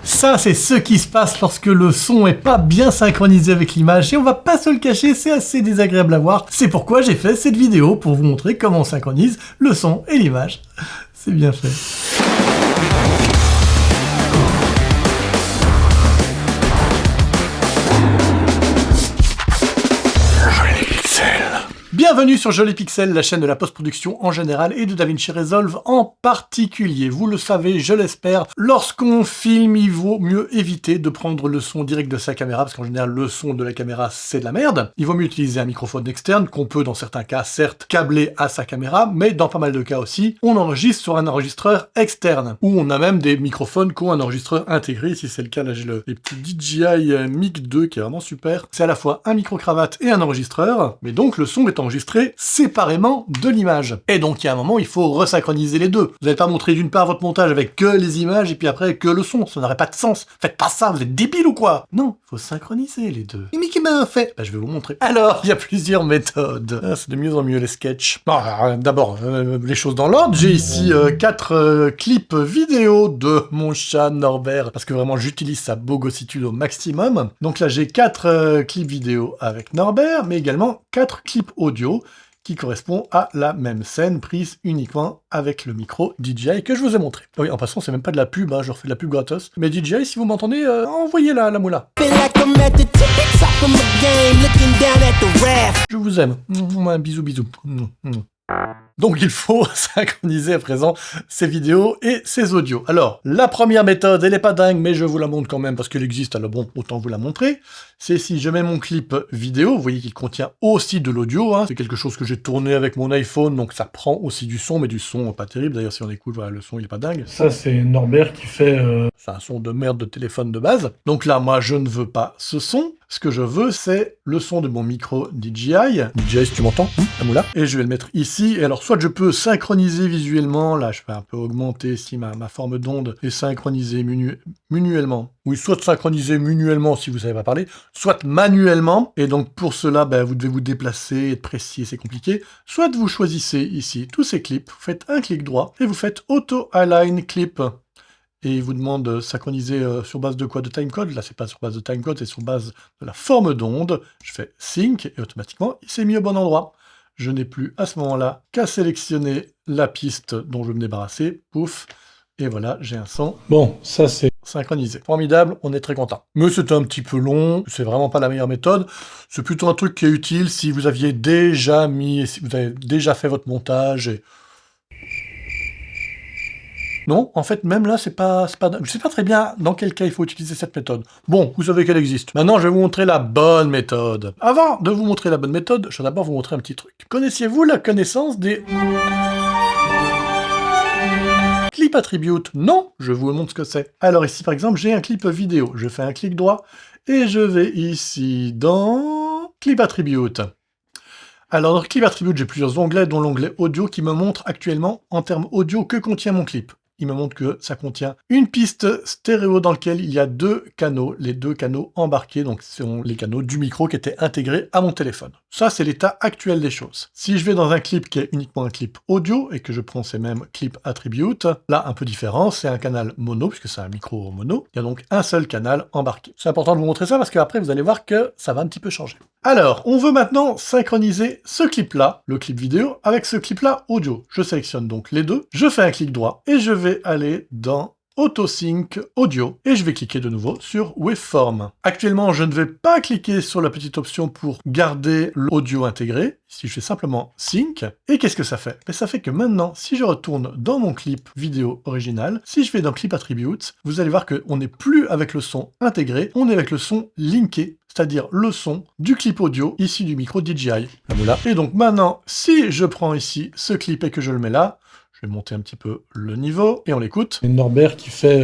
Ça, c'est ce qui se passe lorsque le son est pas bien synchronisé avec l'image, et on va pas se le cacher, c'est assez désagréable à voir. C'est pourquoi j'ai fait cette vidéo, pour vous montrer comment on synchronise le son et l'image. C'est bien fait. Bienvenue sur Joli Pixel, la chaîne de la post-production en général et de DaVinci Resolve en particulier. Vous le savez, je l'espère, lorsqu'on filme, il vaut mieux éviter de prendre le son direct de sa caméra, parce qu'en général, le son de la caméra, c'est de la merde. Il vaut mieux utiliser un microphone externe, qu'on peut, dans certains cas, certes, câbler à sa caméra, mais dans pas mal de cas aussi, on enregistre sur un enregistreur externe, ou on a même des microphones qui ont un enregistreur intégré. Si c'est le cas, là, j'ai les petits DJI Mic 2, qui est vraiment super. C'est à la fois un micro-cravate et un enregistreur, mais donc le son est enregistré séparément de l'image. Et donc il y a un moment, il faut resynchroniser les deux. Vous n'allez pas montrer d'une part votre montage avec que les images et puis après que le son, ça n'aurait pas de sens. Faites pas ça, vous êtes débile ou quoi? Non, il faut synchroniser les deux. Mais qui m'a fait? Bah, je vais vous montrer. Alors, il y a plusieurs méthodes. Ah, c'est de mieux en mieux les sketchs. D'abord, les choses dans l'ordre. J'ai ici 4 clips vidéo de mon chat Norbert, parce que vraiment j'utilise sa bogossitude au maximum. Donc là, j'ai 4 clips vidéo avec Norbert, mais également 4 clips audio qui correspond à la même scène prise uniquement avec le micro DJI que je vous ai montré. Oui, en passant, c'est même pas de la pub, hein, je refais de la pub gratos. Mais DJI, si vous m'entendez, envoyez la moula. Je vous aime. Un bisou bisou. Donc il faut synchroniser à présent ces vidéos et ces audios. Alors, la première méthode, elle est pas dingue, mais je vous la montre quand même parce qu'elle existe, alors bon, autant vous la montrer. C'est si je mets mon clip vidéo, vous voyez qu'il contient aussi de l'audio, hein. C'est quelque chose que j'ai tourné avec mon iPhone, donc ça prend aussi du son, mais du son pas terrible. D'ailleurs, si on écoute, voilà, le son il est pas dingue. Ça, c'est Norbert qui fait... C'est un son de merde de téléphone de base. Donc là, moi, je ne veux pas ce son. Ce que je veux, c'est le son de mon micro DJI. DJI, si tu m'entends, la moula. Et je vais le mettre ici. Et alors, soit je peux synchroniser visuellement. Là, je vais un peu augmenter ici ma forme d'onde et synchroniser manuellement. Oui, soit synchroniser manuellement si vous savez pas parler, soit manuellement. Et donc, pour cela, vous devez vous déplacer, être précis, c'est compliqué. Soit vous choisissez ici tous ces clips, vous faites un clic droit et vous faites Auto Align Clip. Et il vous demande de synchroniser sur base de quoi? De timecode. Là, c'est pas sur base de timecode, c'est sur base de la forme d'onde. Je fais Sync, et automatiquement, il s'est mis au bon endroit. Je n'ai plus, à ce moment-là, qu'à sélectionner la piste dont je veux me débarrasser. Pouf. Et voilà, j'ai un son. Bon, ça, c'est synchronisé. Formidable, on est très content. Mais c'est un petit peu long, c'est vraiment pas la meilleure méthode. C'est plutôt un truc qui est utile si vous aviez déjà si vous avez déjà fait votre montage et... Non, en fait, même là, c'est pas... Je sais pas très bien dans quel cas il faut utiliser cette méthode. Bon, vous savez qu'elle existe. Maintenant, je vais vous montrer la bonne méthode. Avant de vous montrer la bonne méthode, je vais d'abord vous montrer un petit truc. Connaissiez-vous la connaissance des... Clip Attribute? Non, je vous montre ce que c'est. Alors ici, par exemple, j'ai un clip vidéo. Je fais un clic droit, et je vais ici dans... Clip Attribute. Alors, dans Clip Attribute, j'ai plusieurs onglets, dont l'onglet audio qui me montre actuellement, en termes audio, que contient mon clip. Il me montre que ça contient une piste stéréo dans laquelle il y a 2 canaux, les 2 canaux embarqués, donc ce sont les canaux du micro qui étaient intégrés à mon téléphone. Ça, c'est l'état actuel des choses. Si je vais dans un clip qui est uniquement un clip audio, et que je prends ces mêmes Clip Attribute, là, un peu différent, c'est un canal mono, puisque c'est un micro mono, il y a donc un seul canal embarqué. C'est important de vous montrer ça, parce qu'après, vous allez voir que ça va un petit peu changer. Alors, on veut maintenant synchroniser ce clip-là, le clip vidéo, avec ce clip-là audio. Je sélectionne donc les deux, je fais un clic droit, et je vais aller dans Auto-Sync Audio, et je vais cliquer de nouveau sur Waveform. Actuellement, je ne vais pas cliquer sur la petite option pour garder l'audio intégré. Ici, je fais simplement Sync, et qu'est-ce que ça fait? Ça fait que maintenant, si je retourne dans mon clip vidéo original, si je vais dans Clip Attributes, vous allez voir qu'on n'est plus avec le son intégré, on est avec le son linké, c'est-à-dire le son du clip audio issu du micro DJI. La moula. Et donc maintenant, si je prends ici ce clip et que je le mets là, je vais monter un petit peu le niveau, et on l'écoute. Et Norbert qui fait,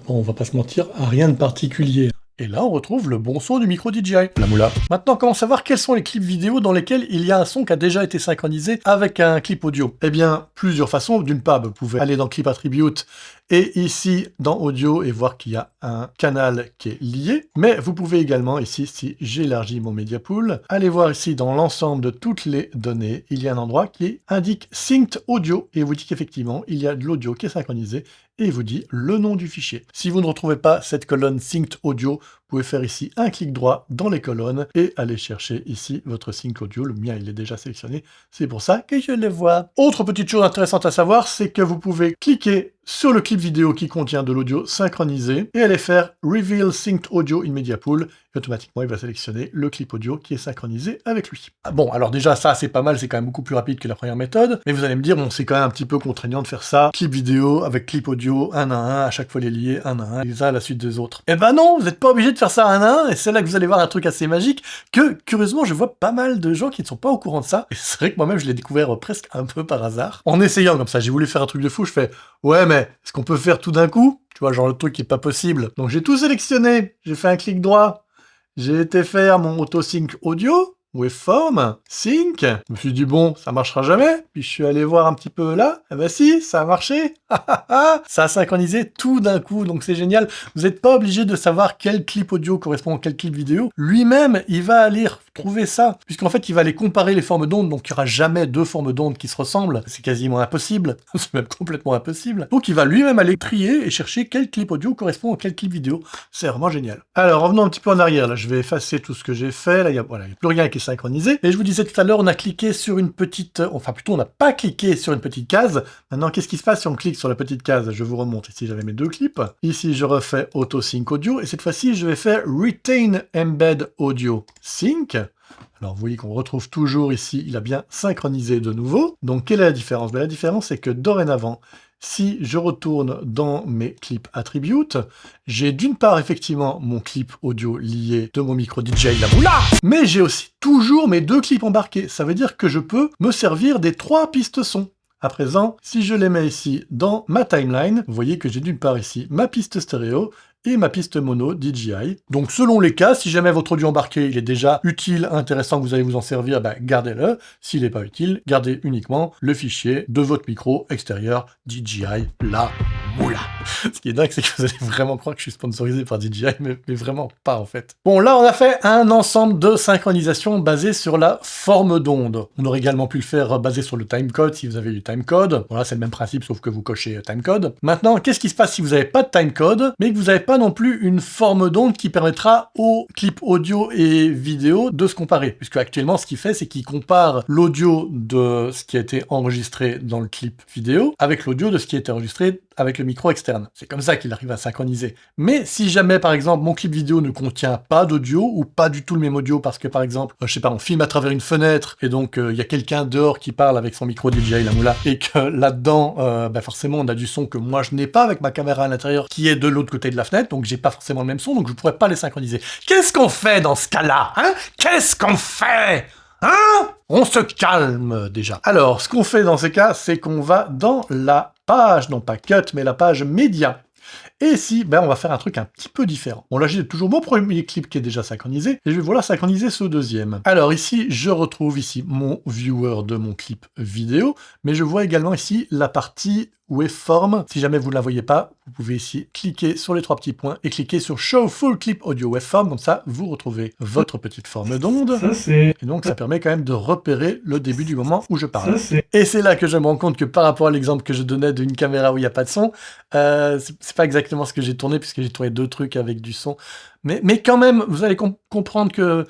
on va pas se mentir, rien de particulier. Et là, on retrouve le bon son du micro DJI. La moula. Maintenant, comment savoir quels sont les clips vidéo dans lesquels il y a un son qui a déjà été synchronisé avec un clip audio? Eh bien, plusieurs façons. D'une part, vous pouvez aller dans Clip Attribute et ici, dans Audio, et voir qu'il y a un canal qui est lié. Mais vous pouvez également, ici, si j'élargis mon Media Pool, aller voir ici, dans l'ensemble de toutes les données, il y a un endroit qui indique Synced Audio, et vous dit qu'effectivement, il y a de l'audio qui est synchronisé, et il vous dit le nom du fichier. Si vous ne retrouvez pas cette colonne Synced Audio, vous pouvez faire ici un clic droit dans les colonnes et aller chercher ici votre Sync Audio. Le mien, il est déjà sélectionné, c'est pour ça que je le vois. Autre petite chose intéressante à savoir, c'est que vous pouvez cliquer sur le clip vidéo qui contient de l'audio synchronisé et aller faire Reveal Synced Audio in Media Pool. Et automatiquement, il va sélectionner le clip audio qui est synchronisé avec lui. Bon, alors déjà, ça, c'est pas mal, c'est quand même beaucoup plus rapide que la première méthode. Mais vous allez me dire, bon, c'est quand même un petit peu contraignant de faire ça. Clip vidéo avec clip audio, un à un, à chaque fois les lier, un à un, les uns à la suite des autres. Eh ben non, vous n'êtes pas obligé de faire ça un à un, et c'est là que vous allez voir un truc assez magique, que, curieusement, je vois pas mal de gens qui ne sont pas au courant de ça. Et c'est vrai que moi-même, je l'ai découvert presque un peu par hasard. En essayant comme ça, j'ai voulu faire un truc de fou, je fais, ouais, mais est-ce qu'on peut faire tout d'un coup? Tu vois, genre le truc qui est pas possible. Donc j'ai tout sélectionné, j'ai fait un clic droit, j'ai été faire mon auto-sync audio, waveform, sync. Je me suis dit, bon, ça marchera jamais. Puis je suis allé voir un petit peu là. Eh ben si, ça a marché. Ça a synchronisé tout d'un coup, donc c'est génial. Vous n'êtes pas obligé de savoir quel clip audio correspond à quel clip vidéo. Lui-même, il va aller trouver ça, puisqu'en fait, il va aller comparer les formes d'ondes, donc il n'y aura jamais deux formes d'ondes qui se ressemblent. C'est quasiment impossible. C'est même complètement impossible. Donc il va lui-même aller trier et chercher quel clip audio correspond à quel clip vidéo. C'est vraiment génial. Alors, revenons un petit peu en arrière. Là, je vais effacer tout ce que j'ai fait. Là, il n'y a plus rien qui est synchronisé. Et je vous disais tout à l'heure, on a cliqué sur une petite... Enfin, plutôt, on n'a pas cliqué sur une petite case. Maintenant, qu'est-ce qui se passe si on clique sur la petite case? Je vous remonte. Ici, j'avais mes deux clips. Ici, je refais Auto Sync Audio. Et cette fois-ci, je vais faire Retain Embed Audio Sync. Alors, vous voyez qu'on retrouve toujours ici, il a bien synchronisé de nouveau. Donc, quelle est la différence? La différence, c'est que dorénavant, si je retourne dans mes clips attributes, j'ai d'une part effectivement mon clip audio lié de mon micro DJ La Moula, mais j'ai aussi toujours mes deux clips embarqués. Ça veut dire que je peux me servir des trois pistes son. À présent, si je les mets ici dans ma timeline, vous voyez que j'ai d'une part ici ma piste stéréo et ma piste mono DJI. Donc selon les cas, si jamais votre audio embarqué il est déjà utile, intéressant, que vous allez vous en servir, gardez-le. S'il n'est pas utile, gardez uniquement le fichier de votre micro extérieur DJI La Moula. Ce qui est dingue, c'est que vous allez vraiment croire que je suis sponsorisé par DJI, mais vraiment pas en fait. Bon, là on a fait un ensemble de synchronisation basé sur la forme d'onde. On aurait également pu le faire basé sur le timecode si vous avez du timecode. Voilà, c'est le même principe sauf que vous cochez timecode. Maintenant, qu'est-ce qui se passe si vous n'avez pas de timecode, mais que vous n'avez pas non plus une forme d'onde qui permettra aux clips audio et vidéo de se comparer? Puisque actuellement, ce qu'il fait, c'est qu'il compare l'audio de ce qui a été enregistré dans le clip vidéo avec l'audio de ce qui a été enregistré avec le micro externe. C'est comme ça qu'il arrive à synchroniser. Mais si jamais, par exemple, mon clip vidéo ne contient pas d'audio, ou pas du tout le même audio, parce que, par exemple, je sais pas, on filme à travers une fenêtre, et donc il y a quelqu'un dehors qui parle avec son micro DJI La Moula, et que là-dedans, forcément, on a du son que moi je n'ai pas avec ma caméra à l'intérieur, qui est de l'autre côté de la fenêtre, donc j'ai pas forcément le même son, donc je pourrais pas les synchroniser. Qu'est-ce qu'on fait dans ce cas-là, hein? Qu'est-ce qu'on fait? Hein? On se calme déjà. Alors, ce qu'on fait dans ces cas, c'est qu'on va dans la page, non pas cut, mais la page média. Et ici, on va faire un truc un petit peu différent. Bon, là, j'ai toujours mon premier clip qui est déjà synchronisé, et je vais vouloir synchroniser ce deuxième. Alors ici, je retrouve ici mon viewer de mon clip vidéo, mais je vois également ici la partie waveform. Si jamais vous ne la voyez pas, vous pouvez ici cliquer sur les trois petits points et cliquer sur Show Full Clip Audio Waveform, comme ça, vous retrouvez votre petite forme d'onde. Et donc, ça permet quand même de repérer le début du moment où je parle. Et c'est là que je me rends compte que par rapport à l'exemple que je donnais d'une caméra où il n'y a pas de son, c'est pas exactement ce que j'ai tourné, puisque j'ai tourné deux trucs avec du son. Mais quand même, vous allez comprendre que...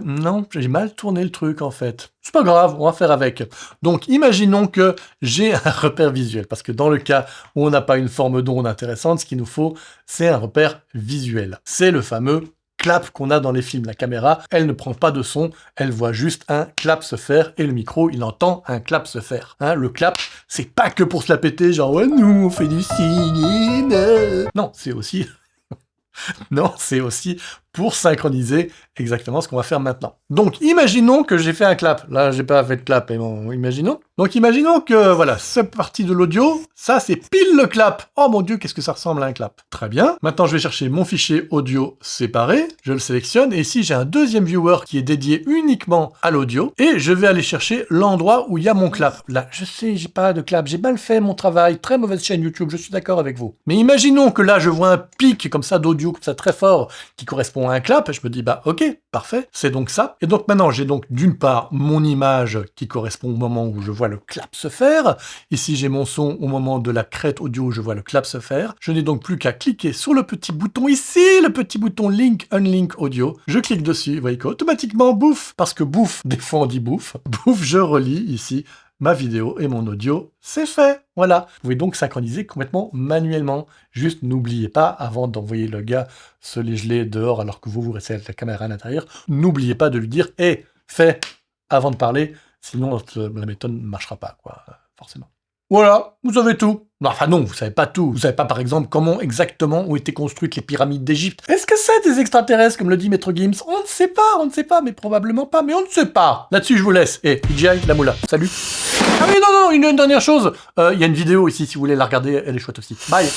non, j'ai mal tourné le truc en fait. C'est pas grave, on va faire avec. Donc imaginons que j'ai un repère visuel, parce que dans le cas où on n'a pas une forme d'onde intéressante, ce qu'il nous faut, c'est un repère visuel. C'est le fameux clap qu'on a dans les films. La caméra, elle ne prend pas de son, elle voit juste un clap se faire, et le micro, il entend un clap se faire. Hein, le clap, c'est pas que pour se la péter, genre ouais, nous on fait du cinéma. Non, c'est aussi... non, c'est aussi pour synchroniser exactement ce qu'on va faire maintenant. Donc, imaginons que j'ai fait un clap. Là, j'ai pas fait de clap, mais bon, imaginons. Donc, imaginons que, voilà, cette partie de l'audio, ça, c'est pile le clap. Oh mon Dieu, qu'est-ce que ça ressemble à un clap. Très bien. Maintenant, je vais chercher mon fichier audio séparé. Je le sélectionne. Et ici, j'ai un deuxième viewer qui est dédié uniquement à l'audio. Et je vais aller chercher l'endroit où il y a mon clap. Là, je sais, j'ai pas de clap. J'ai mal fait mon travail. Très mauvaise chaîne YouTube. Je suis d'accord avec vous. Mais imaginons que là, je vois un pic comme ça d'audio, comme ça, très fort, qui correspond correspond à un clap, je me dis, bah ok, parfait, c'est donc ça. Et donc maintenant, j'ai donc d'une part mon image qui correspond au moment où je vois le clap se faire. Ici, j'ai mon son au moment de la crête audio où je vois le clap se faire. Je n'ai donc plus qu'à cliquer sur le petit bouton ici, le petit bouton Link, Unlink Audio. Je clique dessus, vous voyez qu'automatiquement, bouf, parce que bouf, des fois on dit bouf, bouf, je relis ici ma vidéo et mon audio, c'est fait. Voilà. Vous pouvez donc synchroniser complètement manuellement. Juste n'oubliez pas, avant d'envoyer le gars se les geler dehors alors que vous restez avec la caméra à l'intérieur, n'oubliez pas de lui dire « Hé, fais !» avant de parler, sinon la méthode ne marchera pas, quoi, forcément. Voilà, vous savez tout. Non, enfin non, vous savez pas tout. Vous savez pas, par exemple, comment exactement ont été construites les pyramides d'Égypte. Est-ce que c'est des extraterrestres, comme le dit Maître Gims? On ne sait pas, mais probablement pas, mais on ne sait pas. Là-dessus, je vous laisse. Et DJI, la moula. Salut. Ah oui, non, une dernière chose. Il y a une vidéo ici, si vous voulez la regarder, elle est chouette aussi. Bye.